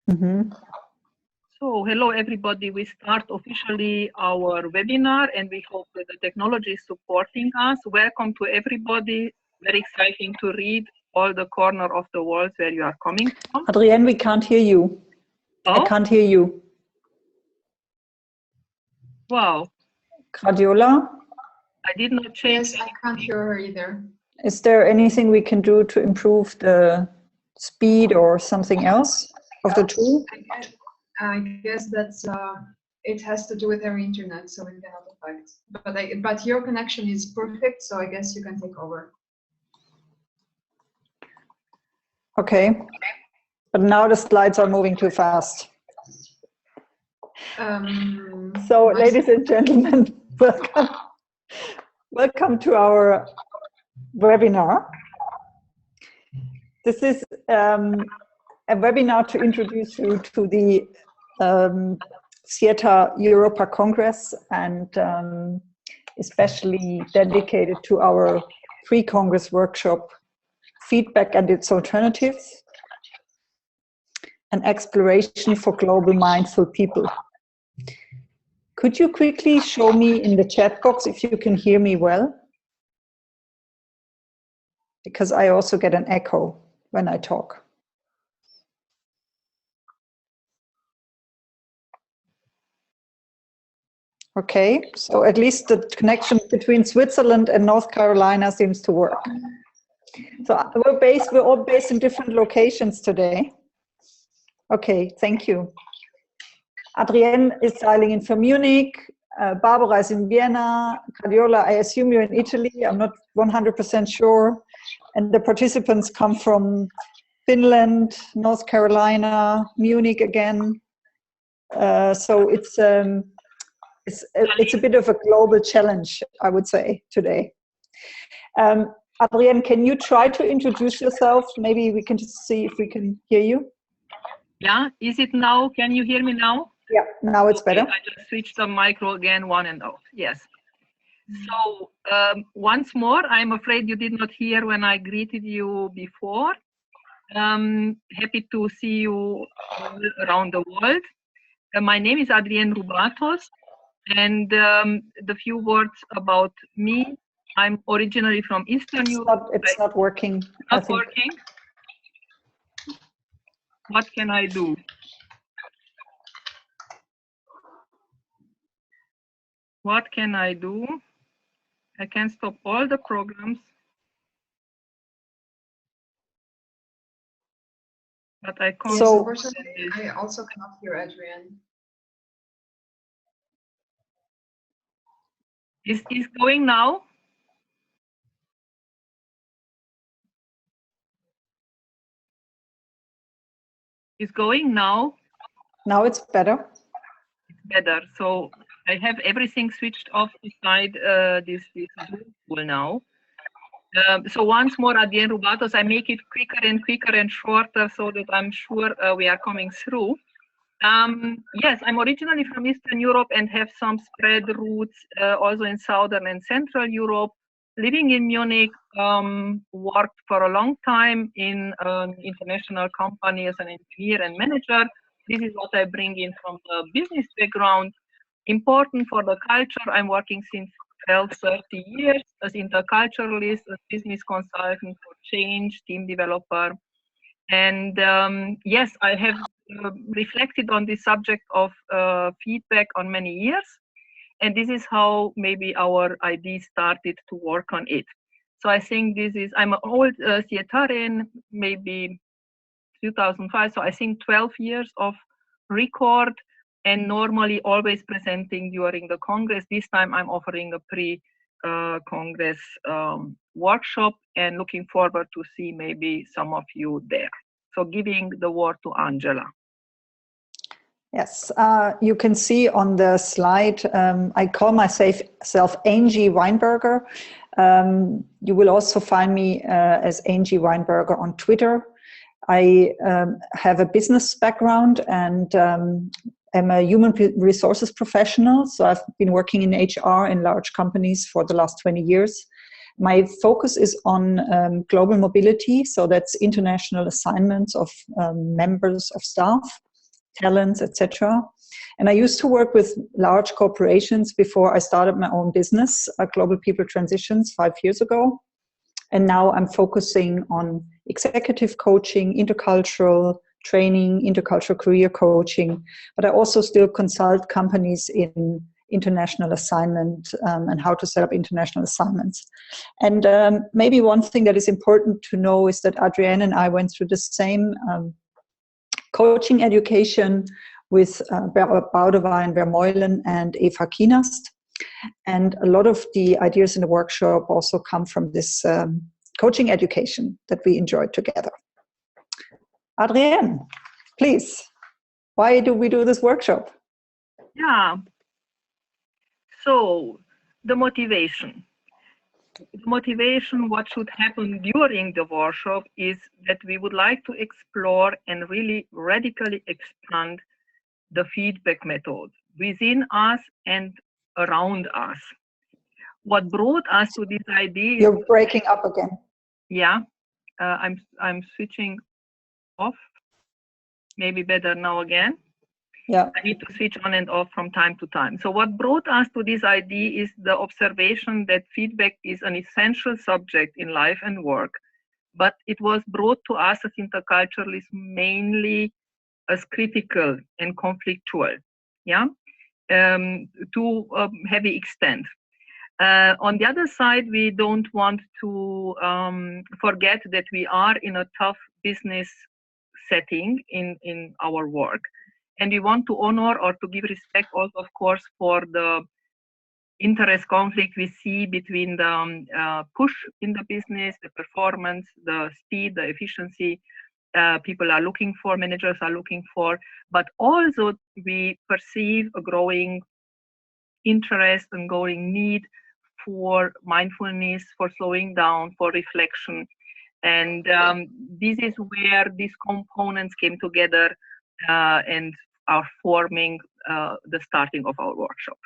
Mm-hmm. So, hello everybody. We start officially our webinar and we hope that the technology is supporting us. Welcome to everybody. Very exciting to read all the corner of the world where you are coming from. Adrienne, we can't hear you. Oh? I can't hear you. Wow. Gradiola? I did not change. Yes, I can't hear her either. Is there anything we can do to improve the speed or something else of the tool? I guess that's it has to do with her internet, so it cannot affect. But your connection is perfect, so I guess you can take over. Okay, but now the slides are moving too fast. So, ladies and gentlemen, welcome to our webinar. This is a webinar to introduce you to the SIETAR Europa Congress, and especially dedicated to our pre-Congress workshop, Feedback and its Alternatives, an exploration for global mindful people. Could you quickly show me in the chat box if you can hear me well? Because I also get an echo when I talk. Okay, so at least the connection between Switzerland and North Carolina seems to work. So we're all based in different locations today. Okay, thank you. Adrienne is dialing in from Munich, Barbara is in Vienna, Gradiola, I assume you're in Italy, I'm not 100% sure. And the participants come from Finland, North Carolina, Munich again. So it's a bit of a global challenge, I would say, today. Adrienne, can you try to introduce yourself? Maybe we can just see if we can hear you. Yeah, is it now? Can you hear me now? Yeah, now it's better. I just switched the micro again, on and off. Yes. So once more, I'm afraid you did not hear when I greeted you before. Happy to see you around the world. My name is Adrienne Rubatos, and the few words about me. I'm originally from Eastern Europe. It's not working. Not working. What can I do? What can I do? I can stop all the programs, but I can't. So, I also cannot hear Adrienne. Is going now? Is going now? Now it's better. It's better. So I have everything switched off beside this tool now. So once more, Adrienne Rubatos, I make it quicker and shorter so that I'm sure we are coming through. Yes, I'm originally from Eastern Europe and have some spread roots also in Southern and Central Europe. Living in Munich, worked for a long time in an international company as an engineer and manager. This is what I bring in from the business background. Important for the culture, I'm working since 30 years as interculturalist, as business consultant for change, team developer. And yes, I have reflected on the subject of feedback on many years. And this is how maybe our idea started to work on it. So I think this is, I'm an old SIETARian, maybe 2005. So I think 12 years of record, and normally always presenting during the Congress. This time I'm offering a pre-Congress workshop and looking forward to see maybe some of you there. So giving the word to Angela. Yes, you can see on the slide, I call myself Angie Weinberger. You will also find me as Angie Weinberger on Twitter. I have a business background and I'm a human resources professional. So I've been working in HR in large companies for the last 20 years. My focus is on global mobility. So that's international assignments of members of staff. talents, etc. And I used to work with large corporations before I started my own business, Global People Transitions, 5 years ago. And now I'm focusing on executive coaching, intercultural training, intercultural career coaching, but I also still consult companies in international assignment and how to set up international assignments. And maybe one thing that is important to know is that Adrienne and I went through the same coaching education with Boudewijn Vermeulen and Eva Kienast. And a lot of the ideas in the workshop also come from this coaching education that we enjoyed together. Adrienne, please, why do we do this workshop? Yeah, so the motivation. The motivation, what should happen during the workshop is that we would like to explore and really radically expand the feedback method within us and around us. What brought us to this idea? You're breaking up again. Yeah, I'm switching off. Maybe better now again. Yeah. I need to switch on and off from time to time. So what brought us to this idea is the observation that feedback is an essential subject in life and work, but it was brought to us as interculturalists mainly as critical and conflictual, yeah, to a heavy extent. On the other side, we don't want to forget that we are in a tough business setting in our work. And we want to honor or to give respect also, of course, for the interest conflict we see between the push in the business, the performance, the speed, the efficiency people are looking for, managers are looking for, but also we perceive a growing interest and growing need for mindfulness, for slowing down, for reflection. And this is where these components came together and are forming the starting of our workshop.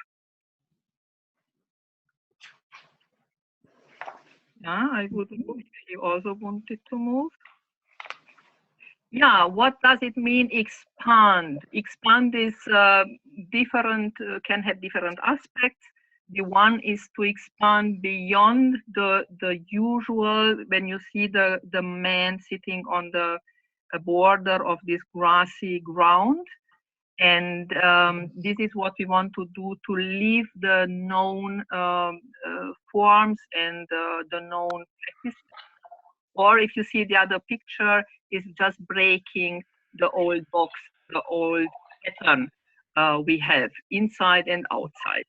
Yeah, I would move if you also wanted to move. Yeah, what does it mean expand? Expand is different, can have different aspects. The one is to expand beyond the usual, when you see the man sitting on the border of this grassy ground. And this is what we want to do, to leave the known forms and the known practices. Or if you see the other picture, is just breaking the old box, the old pattern we have inside and outside.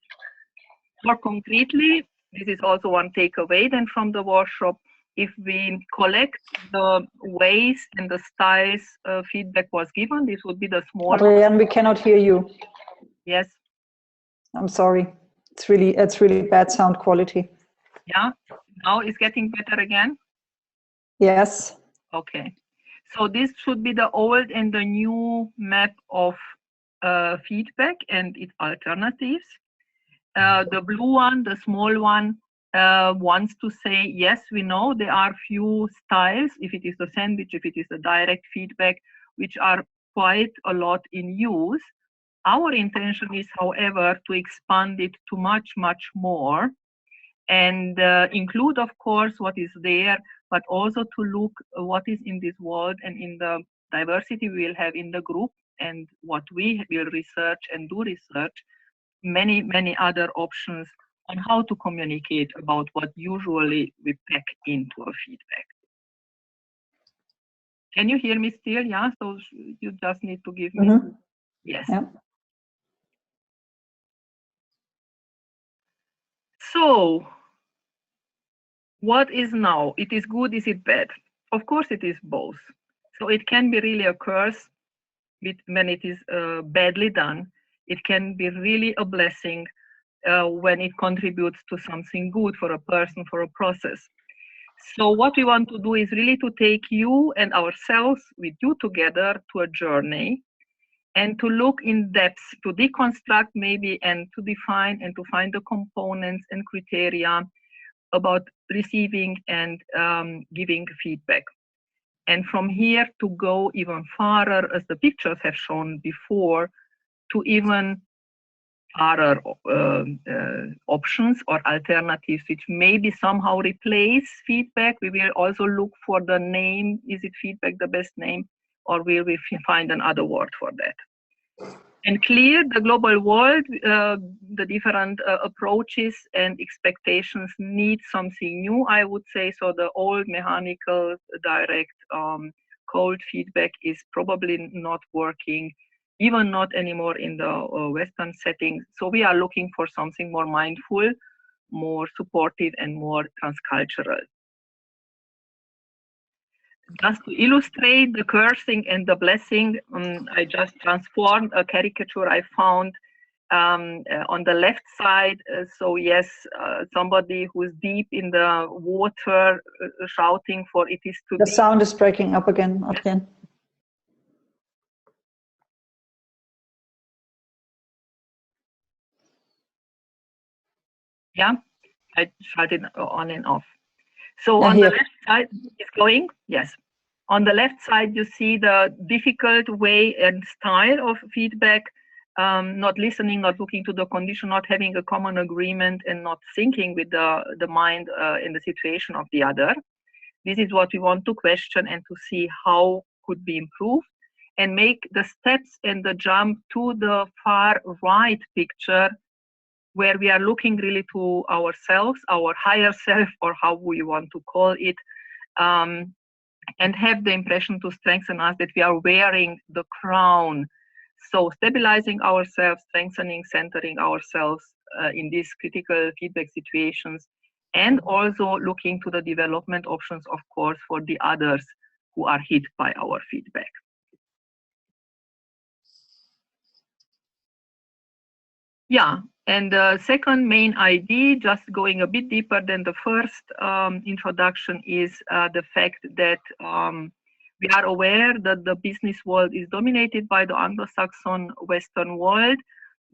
More concretely, this is also one takeaway then from the workshop. If we collect the ways and the styles feedback was given, this would be the small. Adrienne, we cannot hear you. Yes. I'm sorry. It's really bad sound quality. Yeah. Now it's getting better again. Yes. Okay. So this should be the old and the new map of feedback and its alternatives. The blue one, the small one, wants to say, yes, we know there are few styles, if it is the sandwich, if it is the direct feedback, which are quite a lot in use. Our intention is, however, to expand it to much, much more and include, of course, what is there, but also to look what is in this world and in the diversity we will have in the group and what we will research and do research, many, many other options on how to communicate about what usually we pack into a feedback. Can you hear me still? Yeah, so you just need to give me. Mm-hmm. Yes. Yeah. So, what is now? It is good, is it bad? Of course it is both. So it can be really a curse when it is badly done. It can be really a blessing when it contributes to something good for a person, for a process. So what we want to do is really to take you and ourselves with you together to a journey and to look in depth, to deconstruct maybe and to define and to find the components and criteria about receiving and giving feedback. And from here to go even farther, as the pictures have shown before, to even other options or alternatives which maybe somehow replace feedback. We will also look for the name. Is it feedback the best name, or will we find another word for that? And clear the global world, the different approaches and expectations need something new, I would say. So the old mechanical, direct, cold feedback is probably not working, even not anymore in the Western setting. So we are looking for something more mindful, more supportive, and more transcultural. Just to illustrate the cursing and the blessing, I just transformed a caricature I found on the left side. So yes, somebody who's deep in the water shouting for it is to The be. sound is breaking up again. Yes. Yeah, I shut it on and off. So on the left side, it's going, yes. On the left side, you see the difficult way and style of feedback, not listening, not looking to the condition, not having a common agreement, and not syncing with the mind in the situation of the other. This is what we want to question and to see how could be improved, and make the steps and the jump to the far right picture, where we are looking really to ourselves, our higher self, or how we want to call it, and have the impression to strengthen us that we are wearing the crown. So stabilizing ourselves, strengthening, centering ourselves in these critical feedback situations, and also looking to the development options, of course, for the others who are hit by our feedback. Yeah, and the second main idea, just going a bit deeper than the first introduction, is the fact that we are aware that the business world is dominated by the Anglo-Saxon Western world,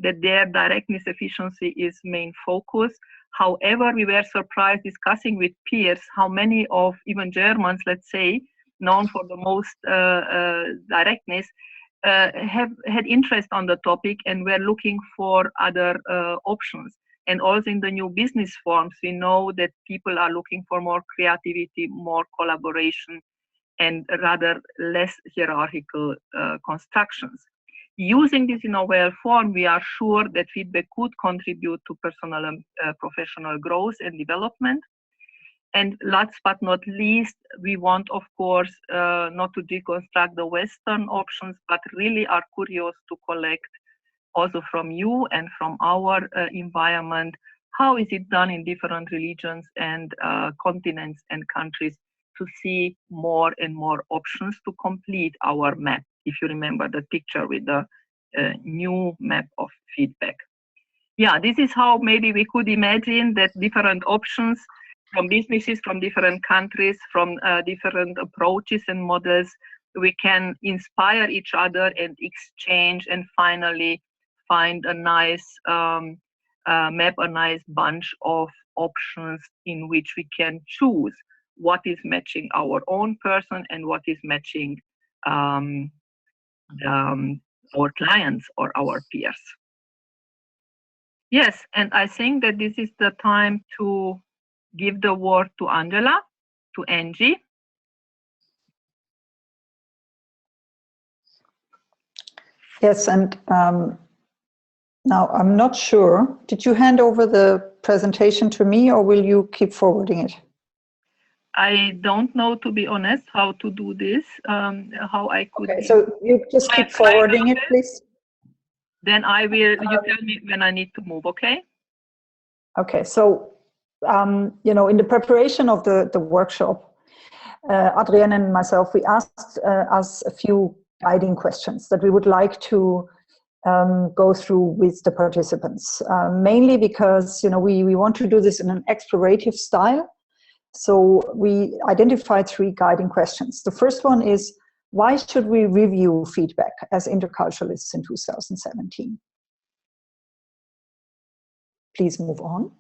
that their directness efficiency is main focus. However, we were surprised discussing with peers how many of even Germans, let's say, known for the most directness, have had interest on the topic and were looking for other options. And also in the new business forms, we know that people are looking for more creativity, more collaboration, and rather less hierarchical constructions. Using this in a well form, we are sure that feedback could contribute to personal and professional growth and development. And last but not least, we want, of course, not to deconstruct the Western options, but really are curious to collect also from you and from our environment, how is it done in different religions and continents and countries, to see more and more options to complete our map. If you remember the picture with the new map of feedback. Yeah, this is how maybe we could imagine that different options from businesses, from different countries, from different approaches and models, we can inspire each other and exchange, and finally find a nice map, a nice bunch of options in which we can choose what is matching our own person and what is matching our clients or our peers. Yes, and I think that this is the time to give the word to Angela, to Angie. Yes, and now I'm not sure. Did you hand over the presentation to me, or will you keep forwarding it? I don't know, to be honest, how to do this, how I could. Okay, so you just keep forwarding it, please. Then I will, you tell me when I need to move, okay? Okay, so, you know, in the preparation of the workshop, Adrienne and myself, we asked us a few guiding questions that we would like to go through with the participants, mainly because, you know, we want to do this in an explorative style. So we identified 3 guiding questions. The first one is, why should we review feedback as interculturalists in 2017? Please move on.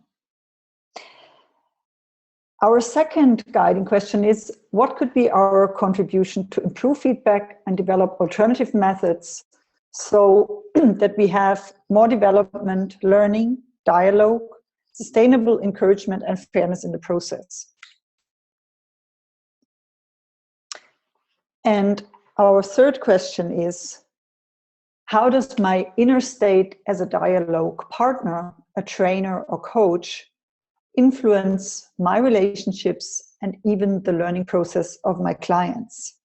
Our second guiding question is, what could be our contribution to improve feedback and develop alternative methods so that we have more development, learning, dialogue, sustainable encouragement and fairness in the process? And our third question is, how does my inner state as a dialogue partner, a trainer or coach influence my relationships and even the learning process of my clients?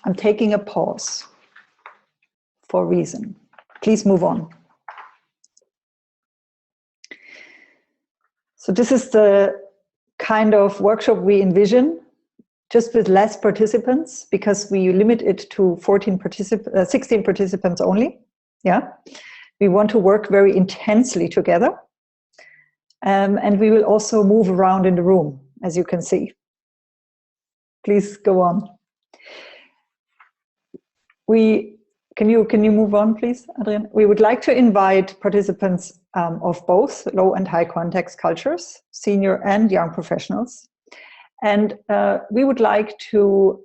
I'm taking a pause for a reason. Please move on. So this is the kind of workshop we envision, just with less participants, because we limit it to 16 participants only. Yeah, we want to work very intensely together. And we will also move around in the room, as you can see. Please go on. Can you move on, please, Adrian? We would like to invite participants of both low and high context cultures, senior and young professionals. And we would like to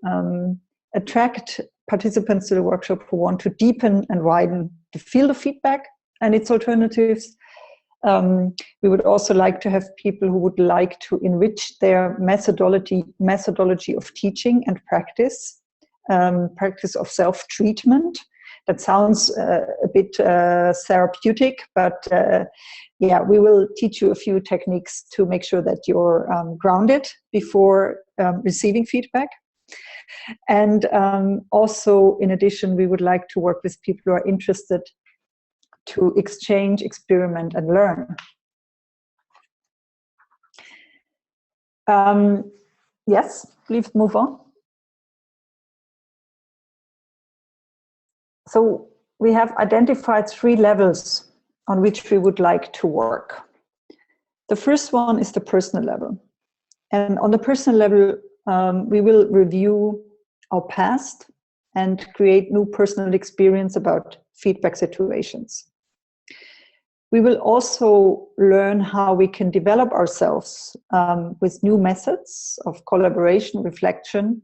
attract participants to the workshop who want to deepen and widen the field of feedback and its alternatives. We would also like to have people who would like to enrich their methodology of teaching and practice, practice of self-treatment. That sounds a bit therapeutic, but yeah, we will teach you a few techniques to make sure that you're grounded before receiving feedback. And also, in addition, we would like to work with people who are interested to exchange, experiment, and learn. Yes, please move on. So we have identified 3 levels on which we would like to work. The first one is the personal level. And on the personal level, we will review our past and create new personal experience about feedback situations. We will also learn how we can develop ourselves with new methods of collaboration, reflection,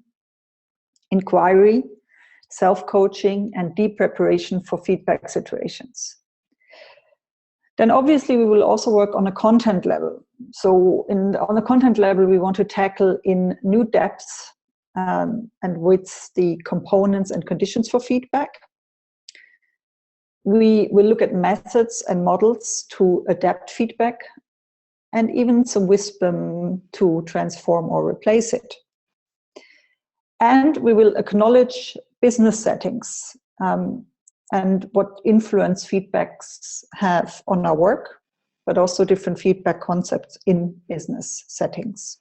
inquiry, self-coaching, and deep preparation for feedback situations. Then obviously we will also work on a content level. So on the content level, we want to tackle in new depths and widths the components and conditions for feedback. We will look at methods and models to adapt feedback, and even some wisdom to transform or replace it. And we will acknowledge business settings and what influence feedbacks have on our work, but also different feedback concepts in business settings.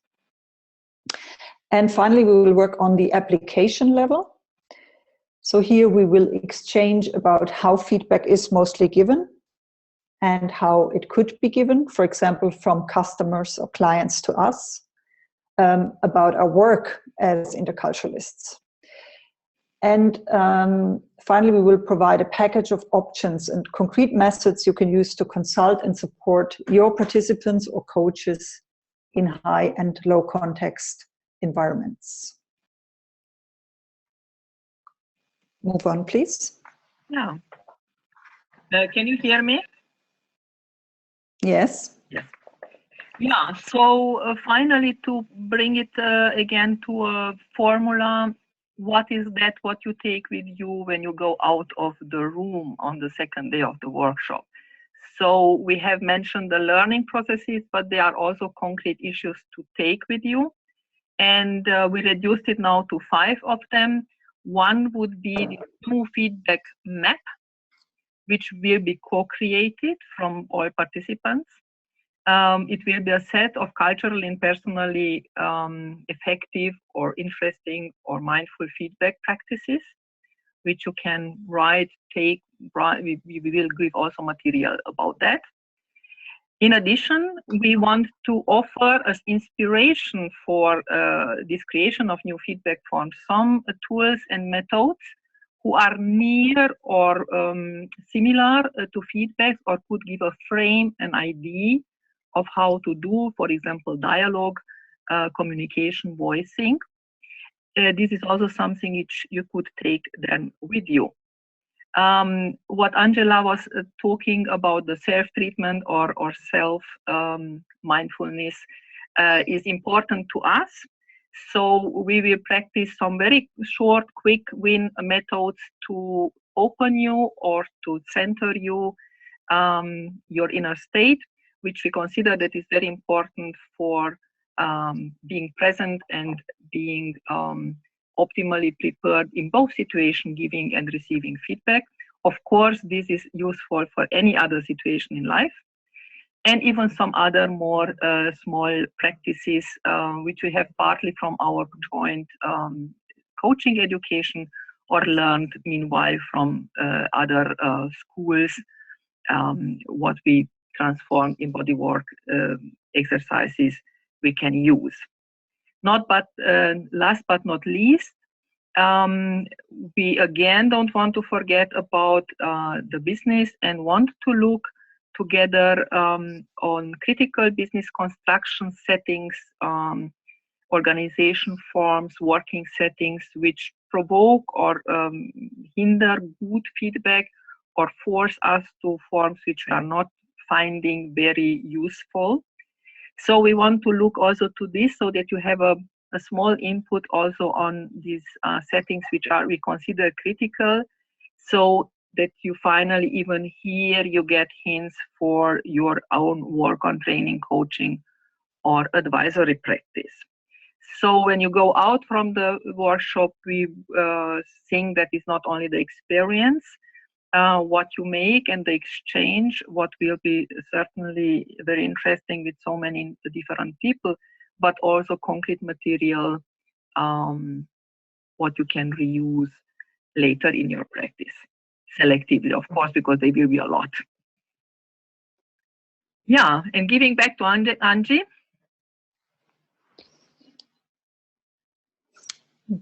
And finally, we will work on the application level. So here we will exchange about how feedback is mostly given and how it could be given, for example, from customers or clients to us, about our work as interculturalists. And finally, we will provide a package of options and concrete methods you can use to consult and support your participants or coaches in high and low context environments. Move on, please. Yeah. Can you hear me? Yes. Yes. Yeah, so finally, to bring it again to a formula, what is that what you take with you when you go out of the room on the second day of the workshop? So we have mentioned the learning processes, but there are also concrete issues to take with you. And we reduced it now to 5 of them. One would be the new feedback map, which will be co-created from all participants. It will be a set of culturally and personally effective or interesting or mindful feedback practices, which you can write, take, we will give also material about that. In addition, we want to offer as inspiration for this creation of new feedback forms some tools and methods who are near or similar to feedback, or could give a frame, an idea of how to do, for example, dialogue, communication, voicing. This is also something which you could take then with you. What Angela was talking about, the self-treatment or self-mindfulness is important to us. So we will practice some very short, quick win methods to open you or to center you, your inner state, which we consider that is very important for being present and being optimally prepared in both situation, giving and receiving feedback. Of course, this is useful for any other situation in life, and even some other more small practices, which we have partly from our joint coaching education or learned meanwhile from other schools, what we transform in body work exercises we can use. Last but not least, we again don't want to forget about the business and want to look together on critical business construction settings, organization forms, working settings which provoke or hinder good feedback or force us to forms which we are not finding very useful. So we want to look also to this so that you have a small input also on these settings which we consider critical, so that you finally even here you get hints for your own work on training, coaching, or advisory practice. So when you go out from the workshop, we think that it's not only the experience, what you make and the exchange, what will be certainly very interesting with so many different people, but also concrete material, what you can reuse later in your practice. Selectively, of course, because they will be a lot. Yeah, and giving back to Angie.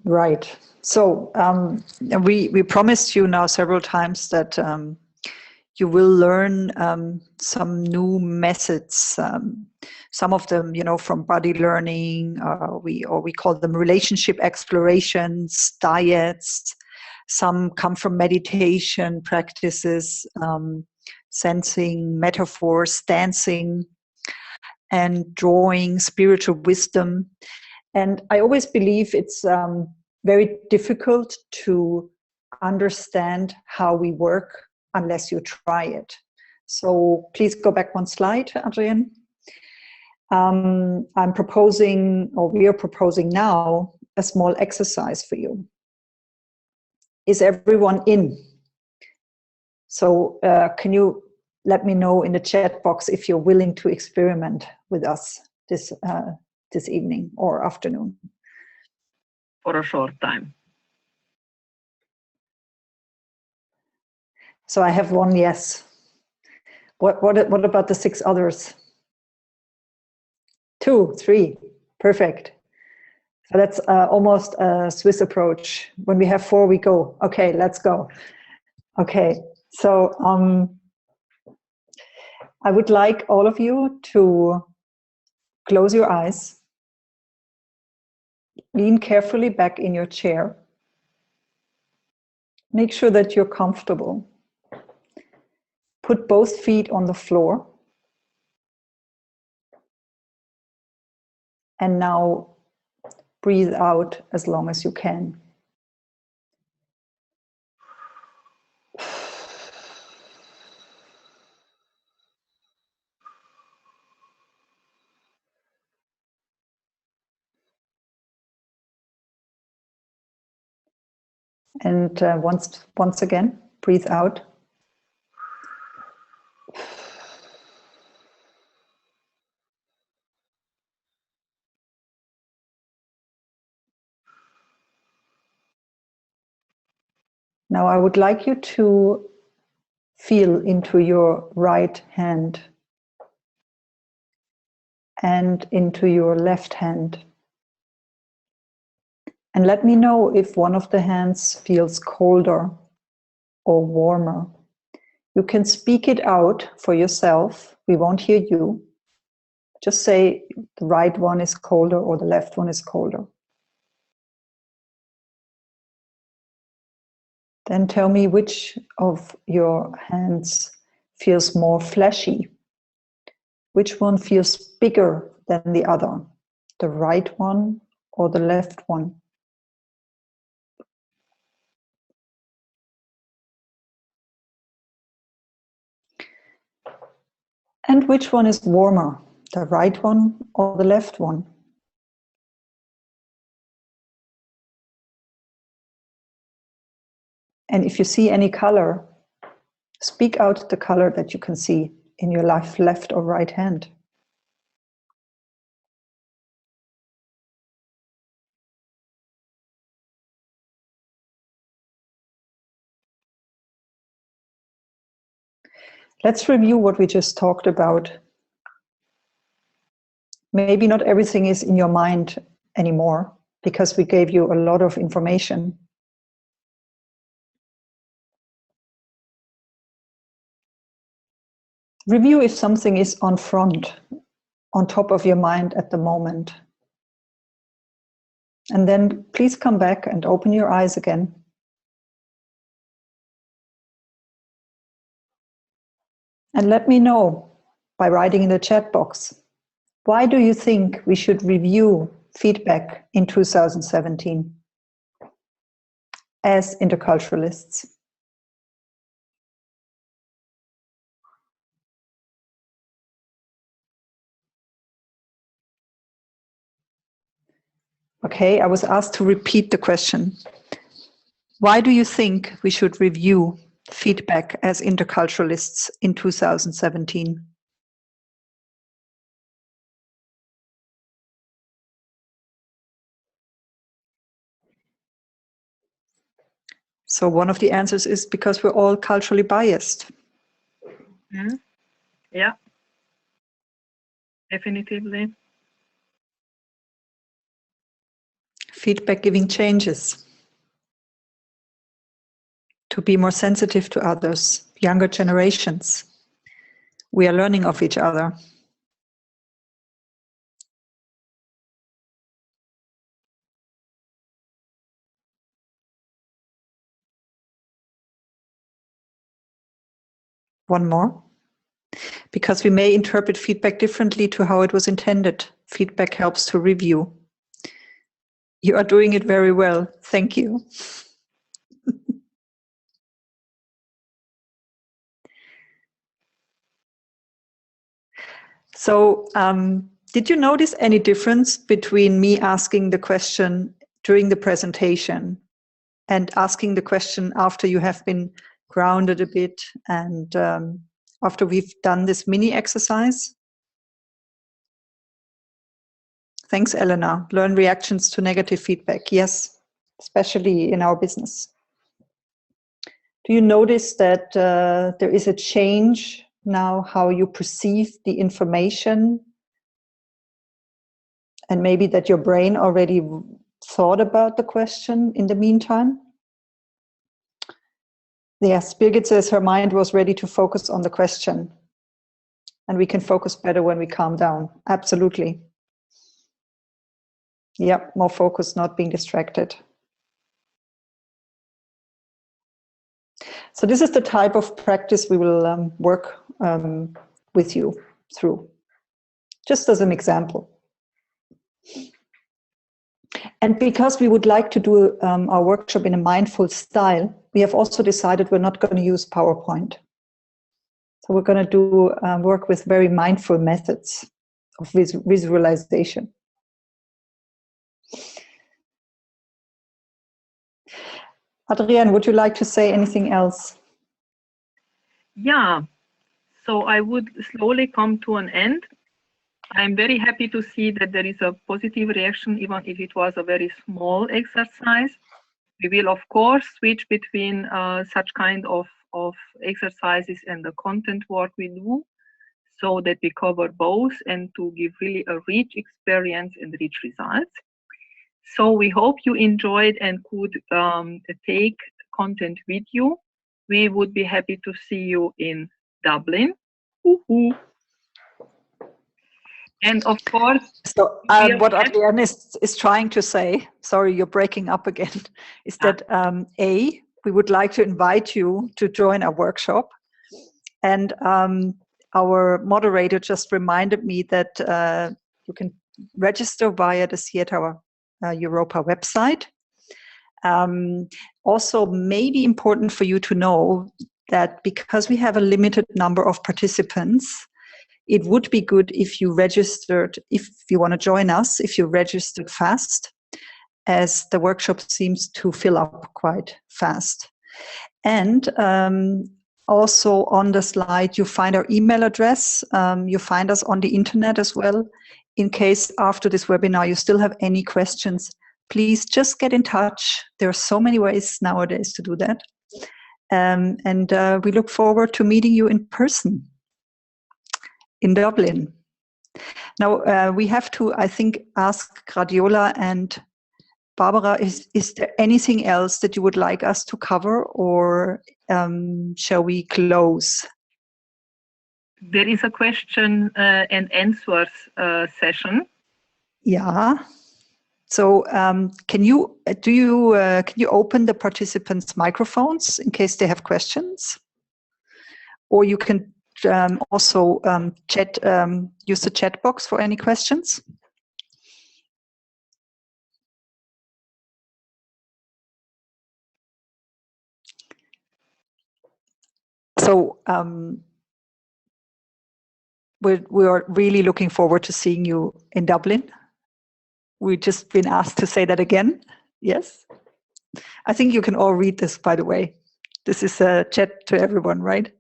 Right. So we promised you now several times that you will learn some new methods. Some of them, from body learning. We call them relationship explorations, diets. Some come from meditation practices, sensing, metaphors, dancing, and drawing, spiritual wisdom. And I always believe it's very difficult to understand how we work unless you try it. So please go back one slide, Adrian. I'm proposing, or we are proposing now, a small exercise for you. Is everyone in? So can you let me know in the chat box if you're willing to experiment with us this evening or afternoon? For a short time. So I have one yes. What about the 6 others? 2, 3, perfect. So that's almost a Swiss approach. When we have 4, we go. Okay, let's go. Okay, so I would like all of you to close your eyes, lean carefully back in your chair. Make sure that you're comfortable. Put both feet on the floor. And now breathe out as long as you can. And once again, breathe out. Now I would like you to feel into your right hand and into your left hand And let me know if one of the hands feels colder or warmer. You can speak it out for yourself. We won't hear you. Just say the right one is colder or the left one is colder. Then tell me which of your hands feels more fleshy. Which one feels bigger than the other? The right one or the left one? And which one is warmer? The right one or the left one? And if you see any color, speak out the color that you can see in your left or right hand. Let's review what we just talked about. Maybe not everything is in your mind anymore because we gave you a lot of information. Review if something is on top of your mind at the moment. And then please come back and open your eyes again. And let me know by writing in the chat box, why do you think we should review feedback in 2017 as interculturalists? Okay, I was asked to repeat the question. Why do you think we should review feedback as interculturalists in 2017? So one of the answers is because we're all culturally biased. Mm-hmm. Yeah, definitively. Feedback giving changes. To be more sensitive to others, younger generations. We are learning of each other. One more. Because we may interpret feedback differently to how it was intended. Feedback helps to review. You are doing it very well. Thank you. So, did you notice any difference between me asking the question during the presentation and asking the question after you have been grounded a bit and after we've done this mini exercise? Thanks, Elena. Learn reactions to negative feedback. Yes, especially in our business. Do you notice that there is a change now how you perceive the information? And maybe that your brain already thought about the question in the meantime? Yes, Birgit says her mind was ready to focus on the question. And we can focus better when we calm down. Absolutely. Yep, more focus, not being distracted. So this is the type of practice we will work with you through, just as an example. And because we would like to do our workshop in a mindful style, we have also decided we're not going to use PowerPoint. So we're going to do work with very mindful methods of visualization. Adrienne, would you like to say anything else? Yeah, so I would slowly come to an end. I'm very happy to see that there is a positive reaction, even if it was a very small exercise. We will, of course, switch between such kind of exercises and the content work we do, so that we cover both and to give really a rich experience and rich results. So we hope you enjoyed and could take content with you. We would be happy to see you in Dublin. Woohoo. And of course, so what Adrienne is trying to say, sorry, you're breaking up again, is that we would like to invite you to join our workshop. And our moderator just reminded me that you can register via the SIETAR Europa website. Also, maybe important for you to know that because we have a limited number of participants, it would be good if you registered, if you want to join us, if you registered fast, as the workshop seems to fill up quite fast. And also on the slide, you find our email address. You find us on the internet as well. In case after this webinar you still have any questions, please just get in touch. There are so many ways nowadays to do that. And we look forward to meeting you in person in Dublin. Now, we have to, I think, ask Gradiola and Barbara, is there anything else that you would like us to cover, or shall we close? There is a question and answers session. Yeah. So can you open the participants' microphones in case they have questions? Or you can also use the chat box for any questions. So we are really looking forward to seeing you in Dublin. We've just been asked to say that again. Yes. I think you can all read this, by the way. This is a chat to everyone, right?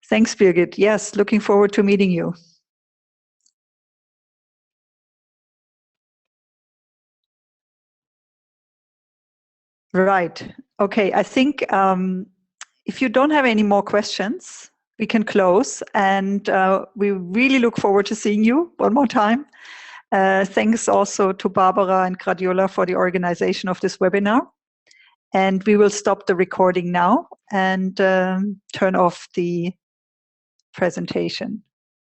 Thanks, Birgit. Yes, looking forward to meeting you. Right. Okay. I think if you don't have any more questions, we can close. And we really look forward to seeing you one more time. Thanks also to Barbara and Gradiola for the organization of this webinar. And we will stop the recording now and turn off the presentation.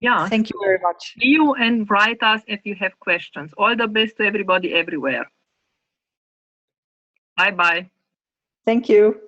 Yeah. Thank you very much. See you and write us if you have questions. All the best to everybody everywhere. Bye-bye. Thank you.